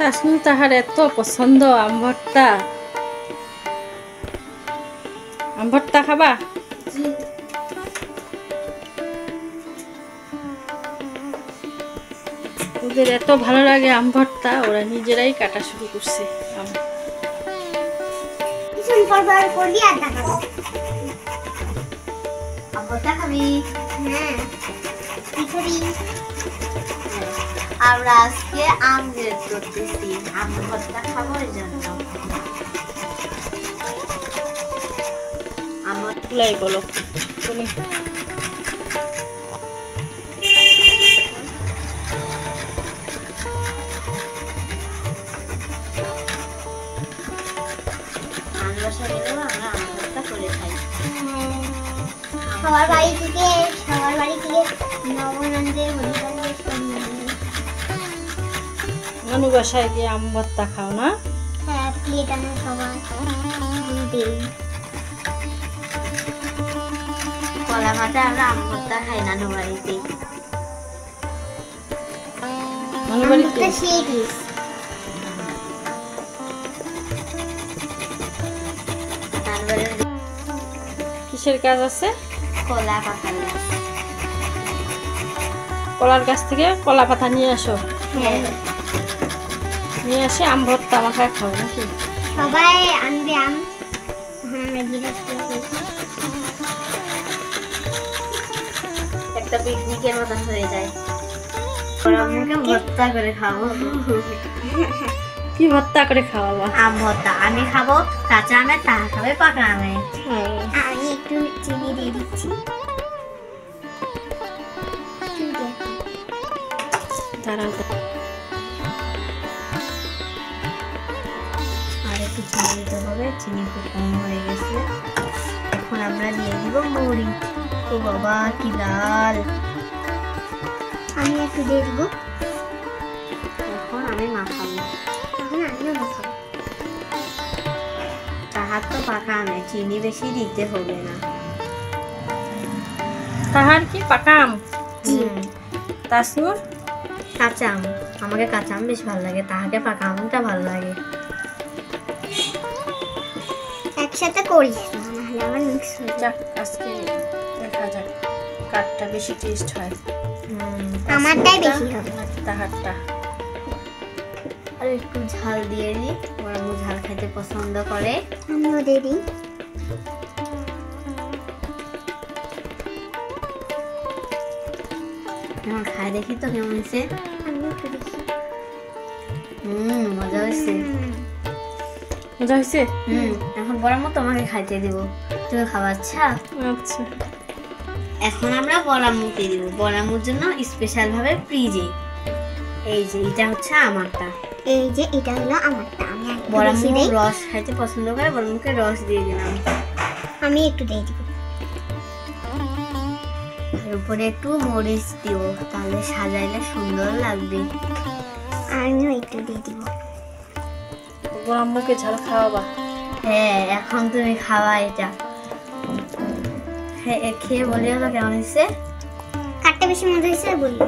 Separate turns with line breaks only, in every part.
তাসনু তাহার এত পছন্দ আম ভর্তা। আম ভর্তা খাবা? ওদের এত ভালো লাগে আম ভর্তা, ওরা নিজেরাই কাটা শুরু করছে আম।
আমরা আজকে আম গ্রেড করতেছি, আম ভর্তা খাবো এই জন্য। আমার
তুলাই বলো তুমি।
আমরা আম ভর্তা করে খাই।
সবার বাড়ি থেকে নবনন্দের
নানু বাসায় গিয়ে আম ভর্তা খাও না?
হ্যাঁ, প্লেট আনে সবাই দিই।
কলা পাতা আমরা আম ভর্তা খাই নানু বাড়িতে।
নানু বাড়িতে
সেই ডিশ।
কিসের কাজ আছে?
কলা পাতা
কলার গাছ থেকে কলা পাতা নিয়ে আসো, নিয়ে আসে আম ভর্তা মাখায় খাও নাকি?
সবাই আনবে আম।
একটা পিকনিকের মতো হয়ে যায়। আমকে ভর্তা করে খাবো।
কি ভর্তা করে খাওয়াবো?
আম ভর্তা আমি খাবো কাঁচা আমে, তা খাবে পাকা আমে।
আমি একটু চিনি দিয়ে দিচ্ছি।
দাঁড়াও,
আর একটু চিনি দিতে হবে, চিনি খুব কম হয়ে গেছে। এখন আমরা দিয়ে দিব মুড়ি। ও বাবা কি লাল!
আমি একটু দিয়ে দিব।
এখন আমি মাখাবো।
এখন আমিও মাখাবো।
তাহার তো পাকা আমে, চিনি বেশি দিতে হবে না।
তাহার কি পাকা আম? তাসনুর
কাঁচা আম, আমাকে কাঁচা আম বেশি ভালো লাগে, তাহাকে পাকা আমটা ভালো লাগে।
একসাথে করি, নাহলে আবার মিক্স হয়ে যায়।
যাক, আজকে দেখা যাক কারটা বেশি টেস্ট হয়।
আমারটাই বেশি হবে।
তাহারটা
আর একটু ঝাল দিয়ে দিই, ওরা ঝাল খেতে পছন্দ করে।
আমিও দিয়ে দিই।
এখন খাই দেখি তো কেমন হয়েছে।
আমিও একটু দেখি।
মজা হয়েছে।
মজা হয়েছে?
এখন বড়ার মতো আমাকে খাইতে দিব, তুমি খাওয়া। আচ্ছা,
আচ্ছা।
এখন আমরা বড়ামুকে দিব। বড়ামুর জন্য স্পেশাল ভাবে ফ্রিজে, এই যে এটা হচ্ছে আমারটা।
এই যে এটা হলো আমারটা। আমি একটু বেশি
বড়ামু
দেই।
রস খাইতে পছন্দ করে, বড়ামুকে রস দিয়ে দিলাম।
আমি একটু দিয়ে দিব।
এর উপরে একটু মরিচ দিব, তাহলে সাজাইলে সুন্দর লাগবে।
আমিও একটু দিয়ে দিব।
আম্মুকে ঝাল খাওয়াবা?
হ্যাঁ, এখন তুমি খাওয়া এটা। হ্যাঁ, খেয়ে বলিও তো কেমন হয়েছে।
কাটতে বেশি মজা হয়েছে বলি।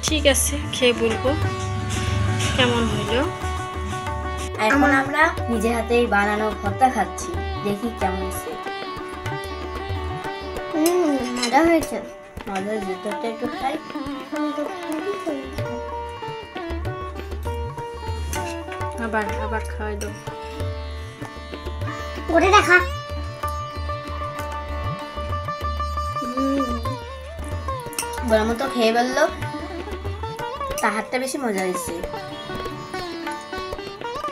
ঠিক আছে, খেয়ে বলবো কেমন হইলো।
এখন আমরা নিজে হাতেই বানানো ভর্তা খাচ্ছি, দেখি কেমন হয়েছে।
মজা হয়েছে।
মজার জুতোটা একটু খাই।
আবার আবার খাওয়াই দাও।
ওটা দেখা।
বড় মতো খেয়ে বললো তাহারটা বেশি মজা হয়েছে।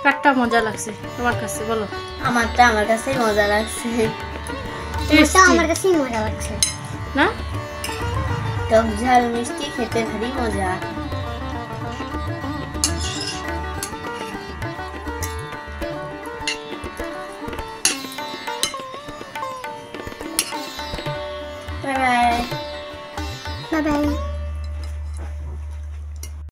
কারটা মজা লাগছে তোমার কাছে বলো?
আমারটা আমার কাছেই মজা লাগছে।
আমার কাছেই মজা লাগছে
না?
টক ঝাল মিষ্টি খেতে ভারী মজা। Bye bye.
Bye bye.